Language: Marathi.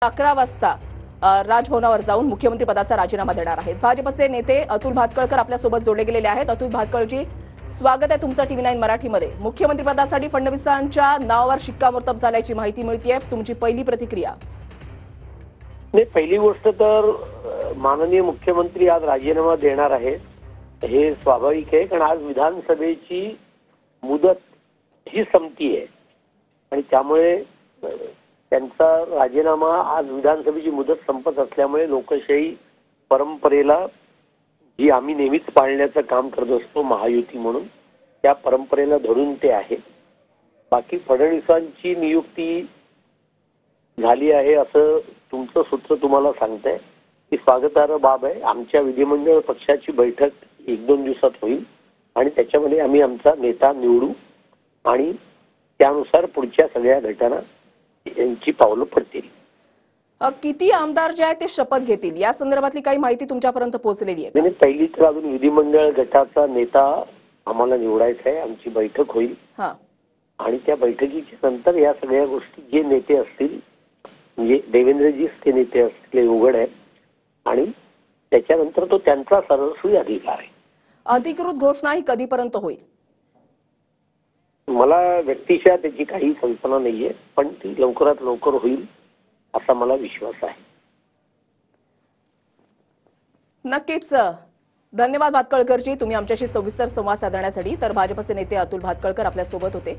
11 वाजता राजभवनावर जाऊन मुख्यमंत्री पदाचा राजीनामा देणार आहेत। भाजपचे नेते अतुल भातखळकर आपल्यासोबत जोडले गेलेले आहेत। अतुल भातखळजी, स्वागत आहे तुमचं TV9 मराठीमध्ये। मुख्यमंत्री पदासाठी फडणवीसांच्या नावावर शिक्कामोर्तब झाल्याची माहिती मिळतेय, तुमची पहिली प्रतिक्रिया? नाही, पहिली गोष्ट तर माननीय मुख्यमंत्री आज राजीनामा देणार आहेत हे स्वाभाविक आहे, कारण आज विधानसभेची मुदत ही संपती आहे आणि त्यामुळे त्यांचा राजीनामा आज विधानसभेची मुदत संपत असल्यामुळे लोकशाही परंपरेला जी आम्ही नेहमीच पाळण्याचं काम करत असतो महायुती म्हणून, त्या परंपरेला धरून ते आहे। बाकी फडणवीसांची नियुक्ती झाली आहे असं तुमचं सूत्र तुम्हाला सांगतंय, की स्वागतार्ह बाब आहे। आमच्या विधिमंडळ पक्षाची बैठक 1-2 दिवसात होईल आणि त्याच्यामध्ये आम्ही आमचा नेता निवडू आणि त्यानुसार पुढच्या सगळ्या घटना यांची पावलं पडतील। किती आमदार जे आहेत ते शपथ घेतील या संदर्भातली काही माहिती तुमच्यापर्यंत पोहोचलेली आहे? नाही, पहिली तर अजून विधिमंडळ गटाचा नेता आम्हाला निवडायचा आहे। आमची बैठक होईल आणि त्या बैठकीच्या नंतर या सगळ्या गोष्टी जे नेते असतील, म्हणजे देवेंद्रजीच ते नेते असतील हे उघड आहे आणि त्याच्यानंतर तो त्यांचा सर्वस्वी अधिकार आहे। अधिकृत घोषणा ही कधीपर्यंत होईल? मला व्यक्तिशः त्याची काही कल्पना नाहीये, पण ती लवकरात लवकर होईल असा मला विश्वास आहे। नक्कीच। धन्यवाद भातखळकरजी, तुम्ही आमच्याशी सविस्तर संवाद साधण्यासाठी। तर भाजपचे नेते अतुल भातखळकर आपल्या सोबत होते।